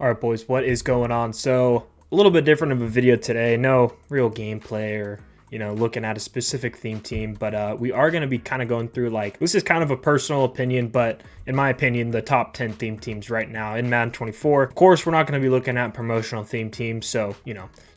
All right, boys, what is going on? So a little bit different of a video today. No real gameplay or, looking at a specific theme team, but we are going to be kind of going through, like, this is kind of a personal opinion, but in my opinion, the top 10 theme teams right now in Madden 24. Of course, we're not going to be looking at promotional theme teams. So,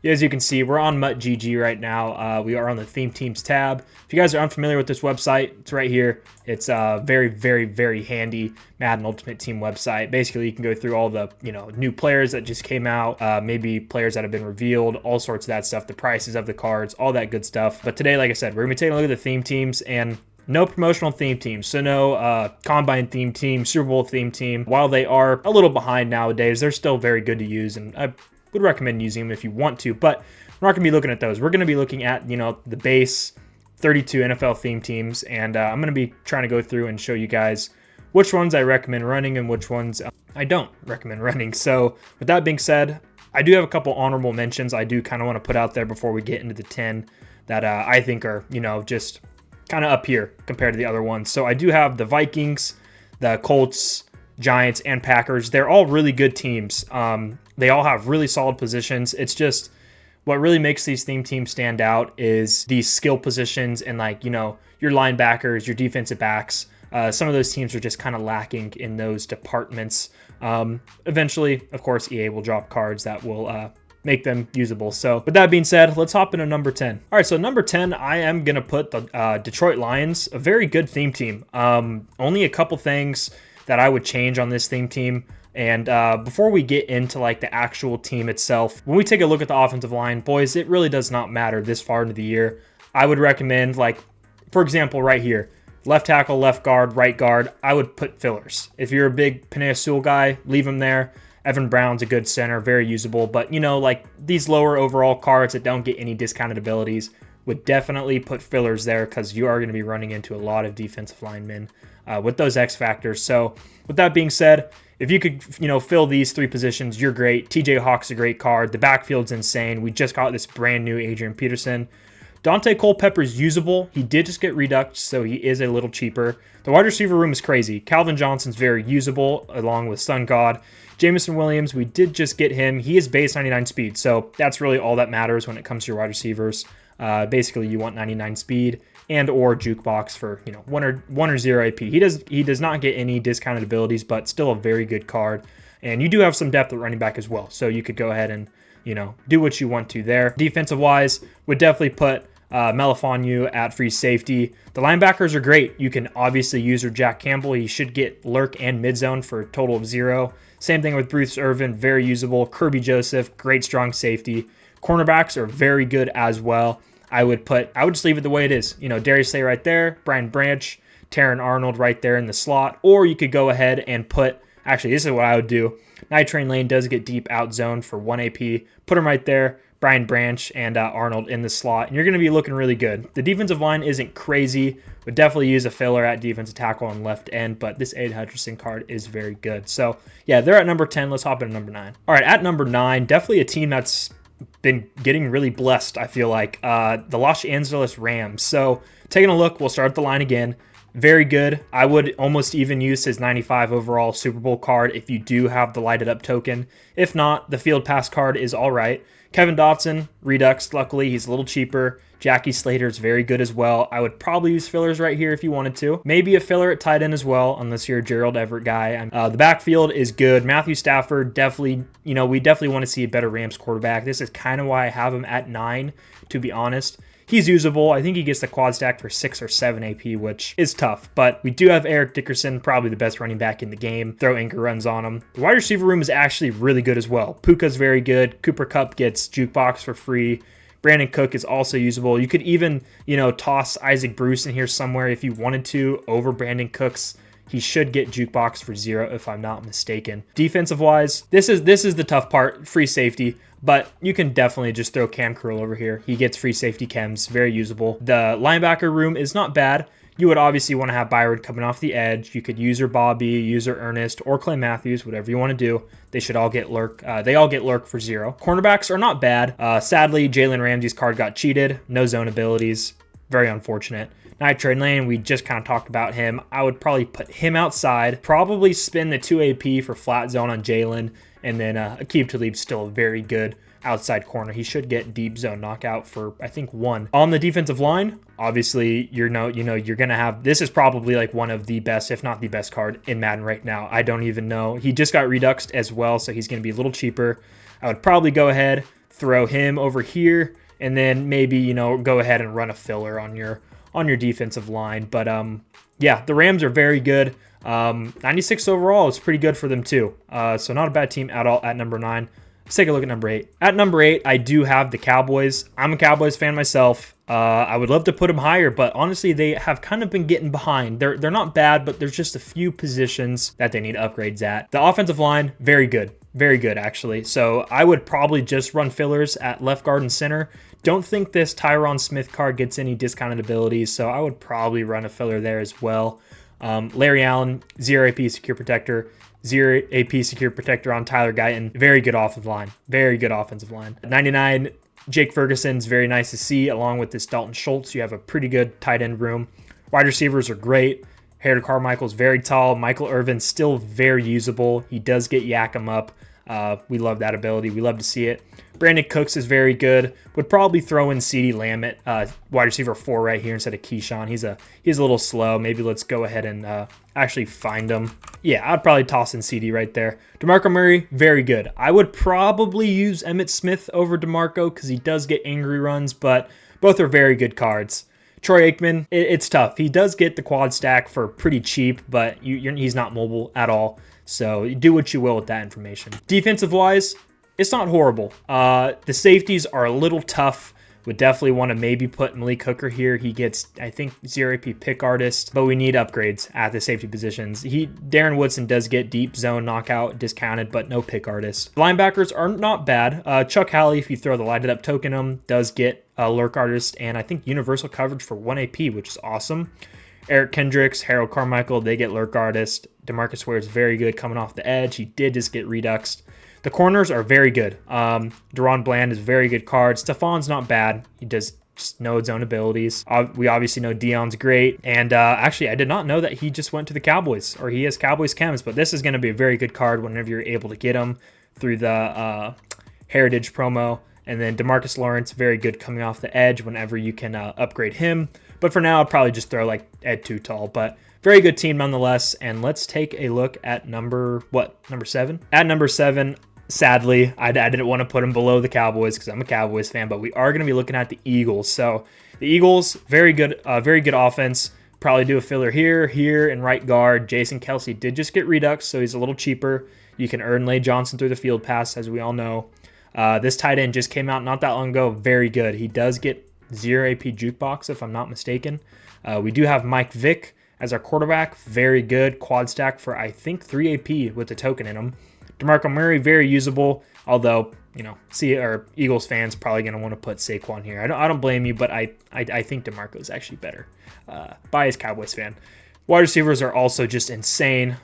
as you can see, we're on MUT.GG right now. We are on the theme teams tab. If you guys are unfamiliar with this website, it's right here. It's a very, very, very handy Madden Ultimate Team website. Basically, you can go through all the, new players that just came out, maybe players that have been revealed, all sorts of that stuff, the prices of the cards, all that good stuff. But today, like I said, we're going to be taking a look at the theme teams and no promotional theme teams, so no Combine theme team, Super Bowl theme team. While they are a little behind nowadays, they're still very good to use, and I would recommend using them if you want to, but we're not going to be looking at those. We're going to be looking at, the base 32 NFL theme teams, and I'm going to be trying to go through and show you guys which ones I recommend running and which ones I don't recommend running. So with that being said, I do have a couple honorable mentions I do kind of want to put out there before we get into the 10 that I think are, just kind of up here compared to the other ones. So I do have the Vikings, the Colts, Giants, and Packers. They're all really good teams. They all have really solid positions. It's just what really makes these theme teams stand out is these skill positions and, like, your linebackers, your defensive backs. Some of those teams are just kind of lacking in those departments. Eventually, of course, EA will drop cards that will make them usable. So with that being said, let's hop into number 10. All right, so number 10, I am going to put the Detroit Lions, a very good theme team. Only a couple things that I would change on this theme team. And before we get into, like, the actual team itself, when we take a look at the offensive line, boys, it really does not matter this far into the year. I would recommend, like, for example, right here, left tackle, left guard, right guard, I would put fillers. If you're a big Panay Sewell guy, leave him there. Evan Brown's a good center, very usable. But, like, these lower overall cards that don't get any discounted abilities, would definitely put fillers there because you are going to be running into a lot of defensive linemen with those X factors. So with that being said, if you could, fill these three positions, you're great. TJ Hawk's a great card. The backfield's insane. We just got this brand new Adrian Peterson. Dante Culpepper's usable. He did just get reduced, so he is a little cheaper. The wide receiver room is crazy. Calvin Johnson's very usable, along with Sun God. Jameson Williams, we did just get him. He is base 99 speed, so that's really all that matters when it comes to your wide receivers. Basically, you want 99 speed and or jukebox for, one or zero AP. He does not get any discounted abilities, but still a very good card. And you do have some depth at running back as well, so you could go ahead and, do what you want to there. Defensive wise, would definitely put Melifonwu at free safety. The linebackers are great. You can obviously use your Jack Campbell. He should get lurk and mid zone for a total of 0. Same thing with Bruce Irvin, very usable. Kirby Joseph, great strong safety. Cornerbacks are very good as well. I would just leave it the way it is. Darius Slay right there, Brian Branch, Taron Arnold right there in the slot. Or you could go ahead and put, actually, this is what I would do. Night Train Lane does get deep out zone for 1 AP. Put him right there. Brian Branch and Arnold in the slot, and you're going to be looking really good. The defensive line isn't crazy. Would definitely use a filler at defensive tackle on left end, but this Aiden Hutchinson card is very good. So, yeah, they're at number 10. Let's hop into number 9. All right, at number 9, definitely a team that's been getting really blessed, I feel like. The Los Angeles Rams. So, taking a look, we'll start the line again. Very good. I would almost even use his 95 overall Super Bowl card if you do have the lighted up token. If not, the field pass card is all right. Kevin Dotson, Redux, luckily, he's a little cheaper. Jackie Slater's very good as well. I would probably use fillers right here if you wanted to. Maybe a filler at tight end as well, unless you're a Gerald Everett guy. The backfield is good. Matthew Stafford, definitely, we definitely want to see a better Rams quarterback. This is kind of why I have him at 9, to be honest. He's usable. I think he gets the quad stack for 6 or 7 AP, which is tough. But we do have Eric Dickerson, probably the best running back in the game. Throw anchor runs on him. The wide receiver room is actually really good as well. Puka's very good. Cooper Kupp gets jukebox for free. Brandon Cook is also usable. You could even, toss Isaac Bruce in here somewhere if you wanted to over Brandon Cooks. He should get jukebox for 0 if I'm not mistaken. Defensive-wise, this is the tough part, free safety. But you can definitely just throw Cam Curl over here. He gets free safety chems, very usable. The linebacker room is not bad. You would obviously want to have Byron coming off the edge. You could use your Bobby, use your Ernest, or Clay Matthews, whatever you want to do. They should all get lurk. They all get lurk for 0. Cornerbacks are not bad. Sadly, Jalen Ramsey's card got cheated. No zone abilities. Very unfortunate. Night Trade Lane, we just kind of talked about him. I would probably put him outside, probably spin the 2 AP for flat zone on Jalen, and then Aqib Talib's still a very good outside corner. He should get deep zone knockout for, I think, 1. On the defensive line, obviously, you're going to have, this is probably like one of the best, if not the best card in Madden right now. I don't even know. He just got reduxed as well, so he's going to be a little cheaper. I would probably go ahead, throw him over here, and then maybe, go ahead and run a filler on your defensive line. But yeah, the Rams are very good. 96 overall is pretty good for them too. So not a bad team at all at number 9. Let's take a look at number 8. At number 8, I do have the Cowboys. I'm a Cowboys fan myself. I would love to put them higher, but honestly, they have kind of been getting behind. They're not bad, but there's just a few positions that they need upgrades at. The offensive line, very good. Very good, actually. So I would probably just run fillers at left guard and center. Don't think this Tyron Smith card gets any discounted abilities, so I would probably run a filler there as well. Larry Allen, 0 AP secure protector. 0 AP secure protector on Tyler Guyton. Very good offensive line. Very good offensive line. 99, Jake Ferguson's very nice to see, along with this Dalton Schultz. You have a pretty good tight end room. Wide receivers are great. Harold Carmichael's very tall. Michael Irvin's still very usable. He does get yak him up. We love that ability. We love to see it. Brandon Cooks is very good. Would probably throw in CeeDee Lamb at wide receiver 4 right here instead of Keyshawn. He's a little slow. Maybe let's go ahead and actually find him. Yeah, I'd probably toss in CeeDee right there. DeMarco Murray, very good. I would probably use Emmitt Smith over DeMarco because he does get angry runs, but both are very good cards. Troy Aikman, it's tough. He does get the quad stack for pretty cheap, but he's not mobile at all. So you do what you will with that information. Defensive-wise, it's not horrible. The safeties are a little tough. Would definitely want to maybe put Malik Hooker here. He gets, I think, 0 AP pick artist, but we need upgrades at the safety positions. Darren Woodson does get deep zone knockout discounted, but no pick artist. Linebackers are not bad. Chuck Halley, if you throw the lighted up token him, does get a lurk artist and I think universal coverage for 1 AP, which is awesome. Eric Kendricks, Harold Carmichael, they get lurk artist. DeMarcus Ware is very good coming off the edge. He did just get reduxed. The corners are very good. Deron Bland is a very good card. Stefon's not bad. He does just know his own abilities. We obviously know Dion's great. And actually, I did not know that he just went to the Cowboys, or he has Cowboys chems, but this is going to be a very good card whenever you're able to get him through the Heritage promo. And then DeMarcus Lawrence, very good coming off the edge whenever you can upgrade him. But for now, I'll probably just throw like Ed Too Tall. But very good team nonetheless. And let's take a look at number 7? At number 7, sadly, I didn't want to put him below the Cowboys because I'm a Cowboys fan, but we are going to be looking at the Eagles. So the Eagles, very good offense. Probably do a filler here, and right guard. Jason Kelsey did just get redux, so he's a little cheaper. You can earn Lay Johnson through the field pass, as we all know. This tight end just came out not that long ago. Very good. He does get 0 AP jukebox, if I'm not mistaken. We do have Mike Vick as our quarterback. Very good. Quad stack for, I think, 3 AP with the token in him. DeMarco Murray, very usable, although, Eagles fans probably going to want to put Saquon here. I don't blame you, but I think DeMarco is actually better. Biased Cowboys fan. Wide receivers are also just insane.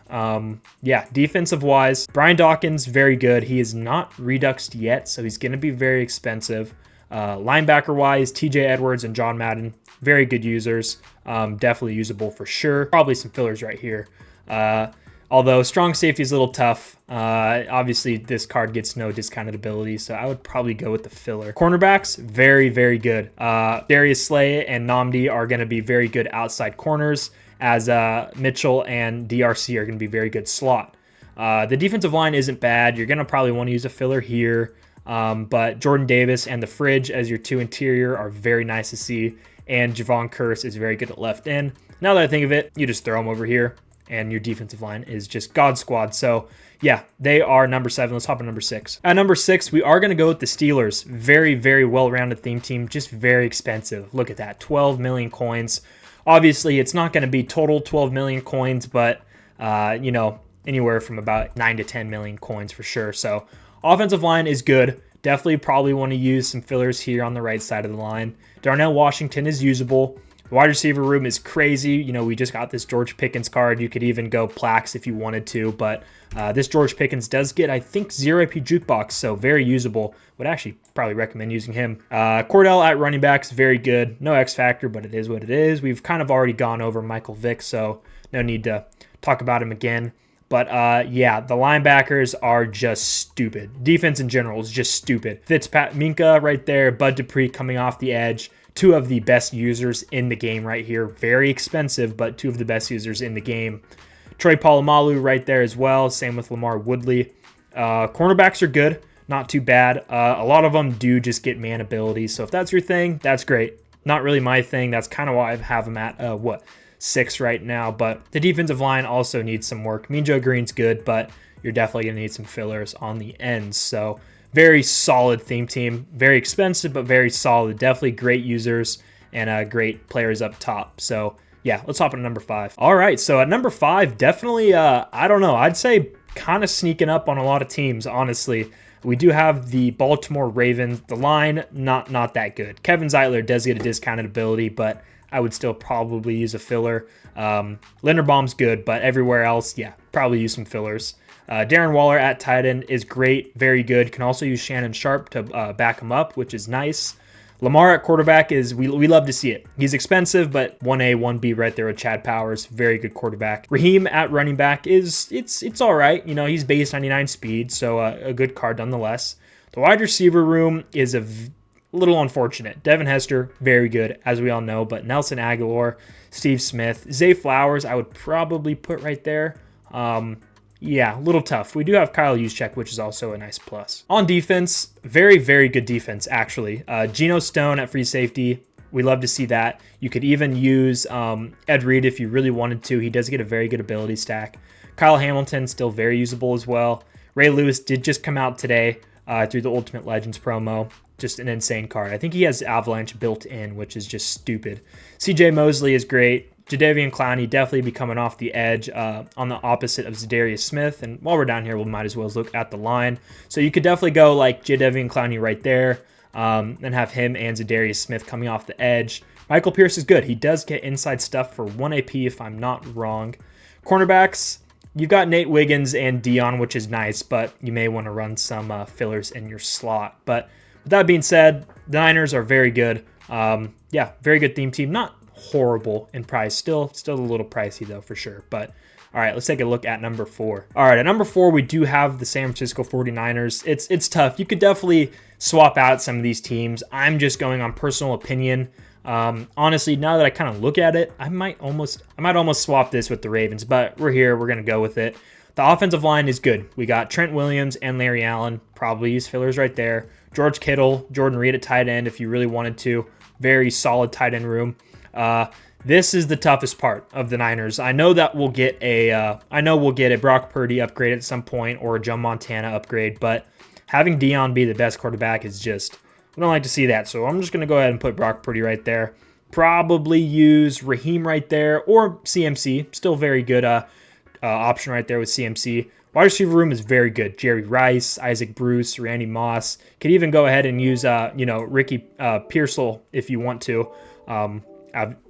Defensive-wise, Brian Dawkins, very good. He is not reduxed yet, so he's going to be very expensive. Linebacker-wise, TJ Edwards and John Madden, very good users. Definitely usable for sure. Probably some fillers right here. Although strong safety is a little tough. Obviously, this card gets no discounted ability, so I would probably go with the filler. Cornerbacks, very, very good. Darius Slay and Nnamdi are going to be very good outside corners, as Mitchell and DRC are going to be very good slot. The defensive line isn't bad. You're going to probably want to use a filler here. But Jordan Davis and the Fridge as your 2 interior are very nice to see. And Javon Curse is very good at left end. Now that I think of it, you just throw him over here, and your defensive line is just God Squad. So, yeah, they are number 7. Let's hop on number 6. At number 6, we are going to go with the Steelers. Very, very well-rounded theme team, just very expensive. Look at that, 12 million coins. Obviously, it's not going to be total 12 million coins, but, anywhere from about 9 to 10 million coins for sure. So, offensive line is good. Definitely probably want to use some fillers here on the right side of the line. Darnell Washington is usable. The wide receiver room is crazy. You know, we just got this George Pickens card. You could even go Plax if you wanted to, but this George Pickens does get, I think, 0 AP jukebox, so very usable. Would actually probably recommend using him. Cordell at running backs, very good. No X factor, but it is what it is. We've kind of already gone over Michael Vick, so no need to talk about him again. But yeah, the linebackers are just stupid. Defense in general is just stupid. Minka right there, Bud Dupree coming off the edge. Two of the best users in the game right here. Very expensive, but two of the best users in the game. Troy Polamalu right there as well. Same with Lamar Woodley. Cornerbacks are good. Not too bad. A lot of them do just get man abilities. So if that's your thing, that's great. Not really my thing. That's kind of why I have them at, 6 right now. But the defensive line also needs some work. Mean Joe Green's good, but you're definitely going to need some fillers on the ends. So very solid theme team. Very expensive, but very solid. Definitely great users and great players up top. So yeah, let's hop into number 5. All right, so at number 5, definitely, I don't know. I'd say kind of sneaking up on a lot of teams, honestly. We do have the Baltimore Ravens. The line, not that good. Kevin Zeitler does get a discounted ability, but I would still probably use a filler. Linderbaum's good, but everywhere else, yeah, probably use some fillers. Darren Waller at tight end is great, very good. Can also use Shannon Sharp to back him up, which is nice. Lamar at quarterback is, we love to see it. He's expensive, but 1A, 1B right there with Chad Powers. Very good quarterback. Raheem at running back is, it's all right. You know, he's base 99 speed, so a good card nonetheless. The wide receiver room is a little unfortunate. Devin Hester, very good, as we all know, but Nelson Aguilar, Steve Smith, Zay Flowers, I would probably put right there. Yeah, a little tough. We do have Kyle Juszczyk, which is also a nice plus. On defense, very, very good defense, actually. Geno Stone at free safety, we love to see that. You could even use Ed Reed if you really wanted to. He does get a very good ability stack. Kyle Hamilton, still very usable as well. Ray Lewis did just come out today through the Ultimate Legends promo. Just an insane card. I think he has Avalanche built in, which is just stupid. CJ Mosley is great. Jadeveon Clowney definitely be coming off the edge on the opposite of Zadarius Smith. And while we're down here, we might as well look at the line. So you could definitely go like Jadeveon Clowney right there and have him and Zadarius Smith coming off the edge. Michael Pierce is good. He does get inside stuff for 1 AP if I'm not wrong. Cornerbacks, you've got Nate Wiggins and Dion, which is nice, but you may want to run some fillers in your slot. But with that being said, the Niners are very good. Yeah, very good theme team. Not horrible in price. Still a little pricey though, for sure. But all right, let's take a look at number 4. All right, at number 4, we do have the San Francisco 49ers. It's tough. You could definitely swap out some of these teams. I'm just going on personal opinion. Honestly, now that I kind of look at it, I might almost swap this with the Ravens, but we're here. We're going to go with it. The offensive line is good. We got Trent Williams and Larry Allen. Probably use fillers right there. George Kittle, Jordan Reed at tight end if you really wanted to. Very solid tight end room. This is the toughest part of the Niners. I know that we'll get a Brock Purdy upgrade at some point or a Joe Montana upgrade, but having Dion be the best quarterback is just, we don't like to see that. So I'm just going to go ahead and put Brock Purdy right there. Probably use Raheem right there or CMC. Still very good option right there with CMC. Wide receiver room is very good. Jerry Rice, Isaac Bruce, Randy Moss. Could even go ahead and use Ricky Pearsall if you want to.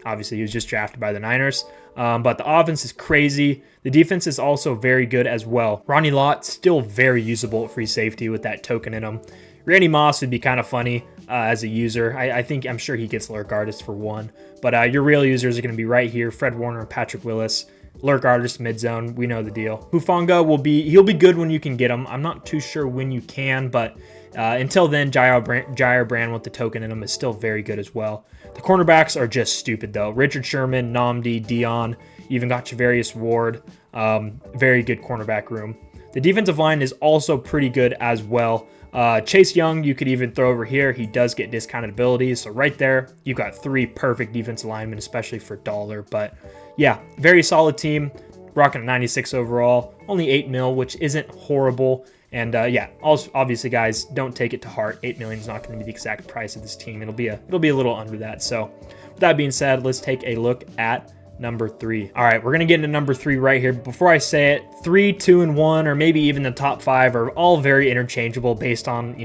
Obviously, he was just drafted by the Niners. But the offense is crazy. The defense is also very good as well. Ronnie Lott, still very usable at free safety with that token in him. Randy Moss would be kind of funny as a user. I'm sure he gets Lurk Artist for 1. But your real users are going to be right here. Fred Warner and Patrick Willis. Lurk Artist mid-zone. We know the deal. Hufanga he'll be good when you can get him. I'm not too sure when you can, but until then, Jair Brand with the token in him is still very good as well. The cornerbacks are just stupid, though. Richard Sherman, Nnamdi, Dion, even got Javarius Ward. Very good cornerback room. The defensive line is also pretty good as well. Chase Young, you could even throw over here. He does get discounted abilities. So right there, you've got 3 perfect defensive linemen, especially for dollar. But yeah, very solid team. Rocking a 96 overall. Only 8 mil, which isn't horrible. And yeah, also, obviously, guys, don't take it to heart. 8 million is not going to be the exact price of this team. It'll be a little under that. So with that being said, let's take a look at number 3. All right, we're going to get into number 3 right here. Before I say it, 3, 2, and 1, or maybe even the top 5 are all very interchangeable based on,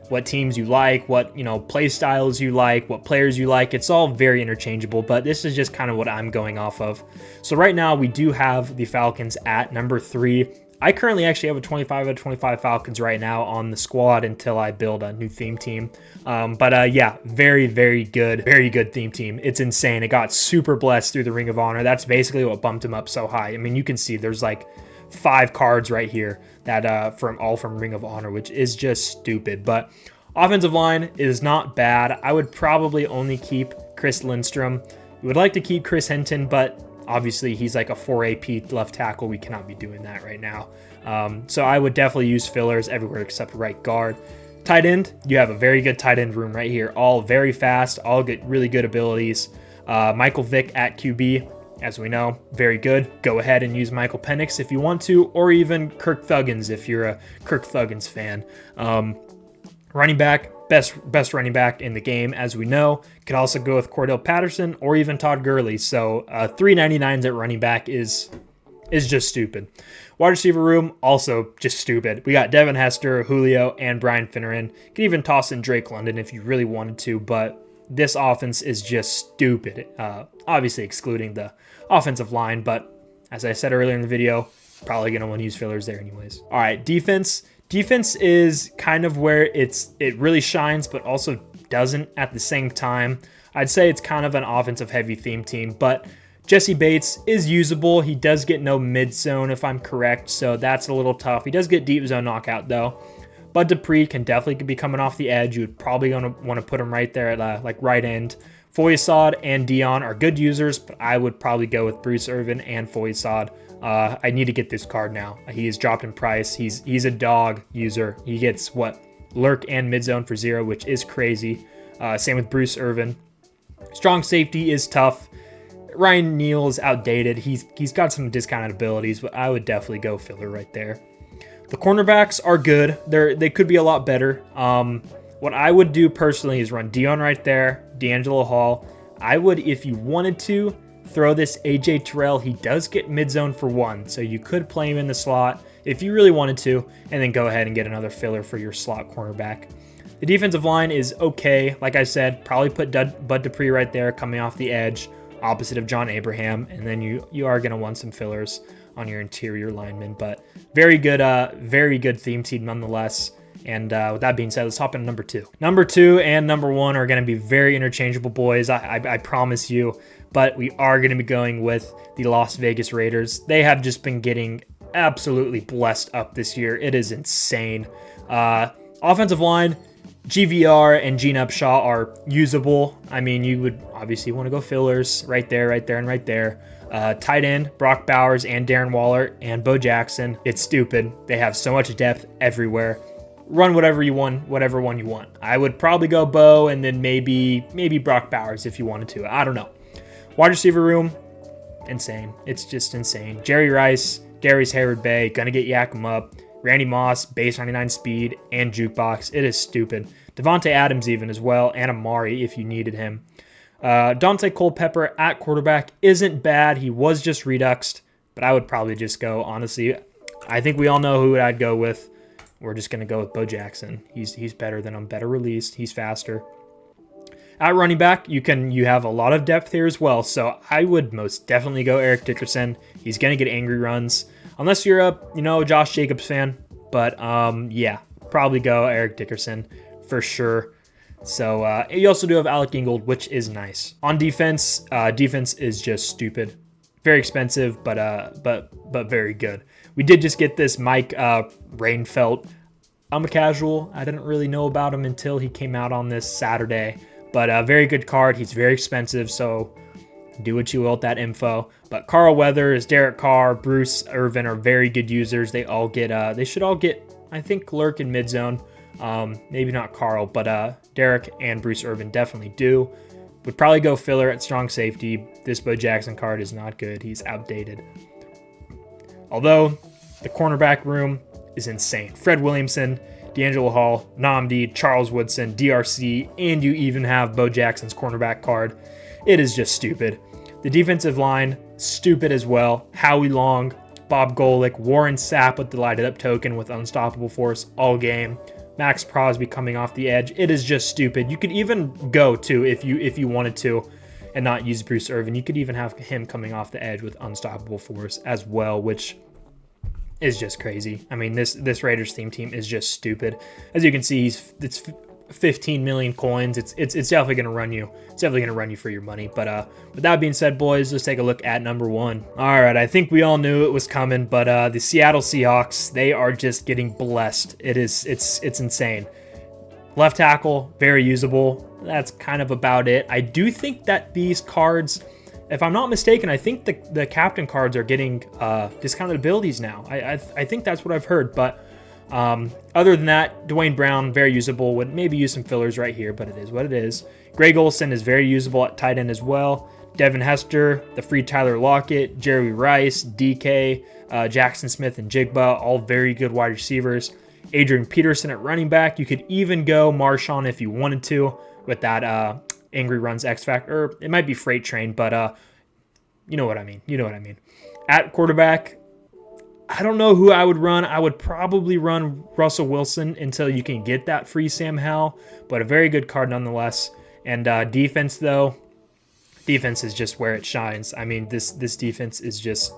what teams you like, what, play styles you like, what players you like. It's all very interchangeable, but this is just kind of what I'm going off of. So right now we do have the Falcons at number 3. I currently actually have a 25 out of 25 Falcons right now on the squad until I build a new theme team. Yeah, very, very good theme team. It's insane. It got super blessed through the Ring of Honor. That's basically what bumped him up so high. I mean, you can see there's like 5 cards right here that from Ring of Honor, which is just stupid. But offensive line is not bad. I would probably only keep Chris Lindstrom. You would like to keep Chris Hinton, but obviously he's like a 4 AP left tackle. We cannot be doing that right now. So I would definitely use fillers everywhere except right guard. Tight end, you have a very good tight end room right here. All very fast, all get really good abilities. Michael Vick at QB, as we know, very good. Go ahead and use Michael Penix if you want to, or even Kirk Thuggins if you're a Kirk Thuggins fan. Running back, best running back in the game, as we know. Could also go with Cordell Patterson or even Todd Gurley. So 399s at running back is just stupid. Wide receiver room, also just stupid. We got Devin Hester, Julio, and Brian Finneran. Could even toss in Drake London if you really wanted to, but this offense is just stupid. Obviously excluding the offensive line, but as I said earlier in the video, probably going to want to use fillers there anyways. All right, defense. Defense is kind of where it really shines, but also doesn't at the same time. I'd say it's kind of an offensive heavy theme team, but Jesse Bates is usable. He does get no mid zone if I'm correct, so that's a little tough. He does get deep zone knockout though. Bud Dupree can definitely be coming off the edge. You would probably want to put him right there at like right end. Foyesade and Dion are good users, but I would probably go with Bruce Irvin and Foyesade. I need to get this card now. He is dropped in price. He's a dog user. He gets lurk and mid zone for 0, which is crazy. Same with Bruce Irvin. Strong safety is tough. Ryan Neal is outdated. He's got some discounted abilities, but I would definitely go filler right there. The cornerbacks are good. They could be a lot better. What I would do personally is run Dion right there, D'Angelo Hall. I would, if you wanted to, throw this AJ Terrell. He does get mid zone for 1, so you could play him in the slot if you really wanted to, and then go ahead and get another filler for your slot cornerback. The defensive line is okay. Like I said, probably put Bud Dupree right there coming off the edge, opposite of John Abraham, and then you are going to want some fillers on your interior linemen, but very good theme team nonetheless. And with that being said, let's hop into number 2. Number 2 and number 1 are going to be very interchangeable, boys. I promise you. But we are going to be going with the Las Vegas Raiders. They have just been getting absolutely blessed up this year. It is insane. Offensive line, GVR and Gene Upshaw are usable. I mean, you would obviously want to go fillers right there, and right there. Tight end, Brock Bowers and Darren Waller and Bo Jackson. It's stupid. They have so much depth everywhere. Run whatever one you want. I would probably go Bo and then maybe Brock Bowers if you wanted to. I don't know. Wide receiver room, insane. It's just insane. Jerry Rice, Darius Hayward-Bay, gonna get Yakum up. Randy Moss, base 99 speed, and jukebox. It is stupid. Devontae Adams even as well, and Amari if you needed him. Dante Culpepper at quarterback isn't bad. He was just reduxed, but I would probably just go, honestly, I think we all know who I'd go with. We're just going to go with Bo Jackson. He's better than him, better released. He's faster. At running back, you have a lot of depth here as well, so I would most definitely go Eric Dickerson. He's going to get angry runs, unless you're a Josh Jacobs fan. But yeah, probably go Eric Dickerson for sure. So you also do have Alec Ingold, which is nice. On defense, defense is just stupid, very expensive, but very good. We did just get this Mike Rainfelt. I'm a casual. I didn't really know about him until he came out on this Saturday. But a very good card. He's very expensive, so do what you will with that info. But Carl Weathers, Derek Carr, Bruce Irvin are very good users. They all get. They should all get, I think, lurk in mid zone. Maybe not Carl, but Derek and Bruce Irvin definitely do. Would probably go filler at strong safety. This Bo Jackson card is not good. He's outdated. Although the cornerback room is insane. Fred Williamson, D'Angelo Hall, Nnamdi, Charles Woodson, DRC, and you even have Bo Jackson's cornerback card. It is just stupid. The defensive line, stupid as well. Howie Long, Bob Golick, Warren Sapp with the lighted up token with unstoppable force all game. Max Crosby coming off the edge. It is just stupid. You could even go to, if you wanted to, and not use Bruce Irvin, you could even have him coming off the edge with unstoppable force as well, which is just crazy. I mean, this Raiders team is just stupid. As you can see, it's 15 million coins. It's definitely going to run you. It's definitely going to run you for your money. But with that being said, boys, let's take a look at number 1. All right, I think we all knew it was coming, but the Seattle Seahawks, they are just getting blessed. It's insane. Left tackle, very usable. That's kind of about it. I do think that these cards, if I'm not mistaken, I think the captain cards are getting discounted abilities now. I think that's what I've heard. But other than that, Dwayne Brown, very usable. Would maybe use some fillers right here, but it is what it is. Greg Olsen is very usable at tight end as well. Devin Hester, the free Tyler Lockett, Jerry Rice, DK, Jackson Smith, and Jigba, all very good wide receivers. Adrian Peterson at running back. You could even go Marshawn if you wanted to with that Angry Runs X Factor. Or it might be Freight Train, but you know what I mean. You know what I mean. At quarterback, I don't know who I would run. I would probably run Russell Wilson until you can get that free Sam Howell, but a very good card nonetheless. And defense, though, defense is just where it shines. I mean, this defense is just,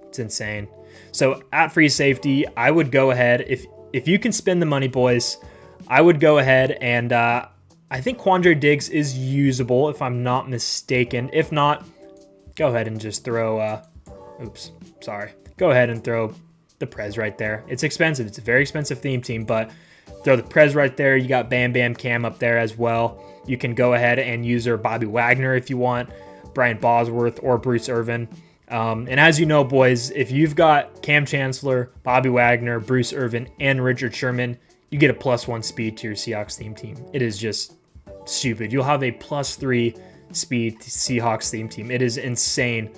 it's insane. So at free safety, I would go ahead, if you can spend the money, boys, I would go ahead and I think Quandre Diggs is usable if I'm not mistaken. If not, go ahead and just throw, go ahead and throw the Prez right there. It's expensive. It's a very expensive theme team, but throw the Prez right there. You got Bam Bam Cam up there as well. You can go ahead and use Bobby Wagner if you want, Brian Bosworth, or Bruce Irvin. And as you know, boys, if you've got Cam Chancellor, Bobby Wagner, Bruce Irvin, and Richard Sherman, you get a +1 speed to your Seahawks theme team. It is just stupid. You'll have a +3 speed Seahawks theme team. It is insane.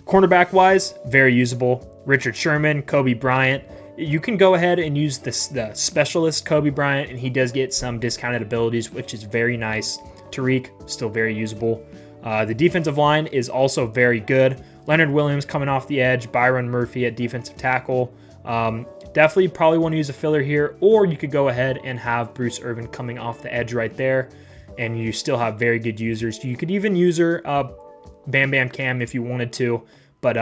Cornerback wise, very usable. Richard Sherman, Kobe Bryant. You can go ahead and use the specialist Kobe Bryant, and he does get some discounted abilities, which is very nice. Tariq, still very usable. The defensive line is also very good. Leonard Williams coming off the edge, Byron Murphy at defensive tackle. Definitely probably want to use a filler here, or you could go ahead and have Bruce Irvin coming off the edge right there, and you still have very good users. You could even use Bam Bam Cam if you wanted to, but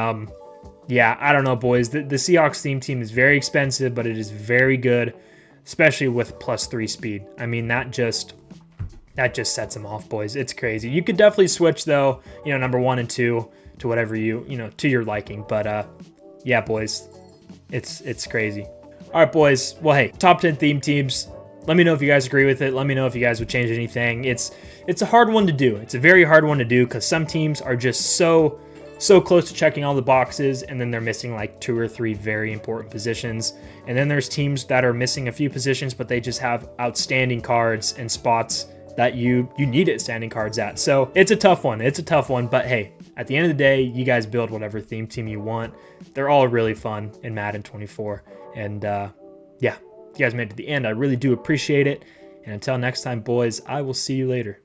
yeah, I don't know, boys. The Seahawks theme team is very expensive, but it is very good, especially with +3 speed. I mean, that just sets them off, boys. It's crazy. You could definitely switch though, number 1 and 2 to whatever to your liking. But yeah, boys, it's crazy. All right, boys. Well, hey, top 10 theme teams. Let me know if you guys agree with it. Let me know if you guys would change anything. It's a hard one to do. It's a very hard one to do because some teams are just so close to checking all the boxes, and then they're missing like 2 or 3 very important positions. And then there's teams that are missing a few positions, but they just have outstanding cards and spots that you need outstanding cards at. So it's a tough one. It's a tough one, but hey, at the end of the day, you guys build whatever theme team you want. They're all really fun in Madden 24. And yeah, you guys made it to the end. I really do appreciate it. And until next time, boys, I will see you later.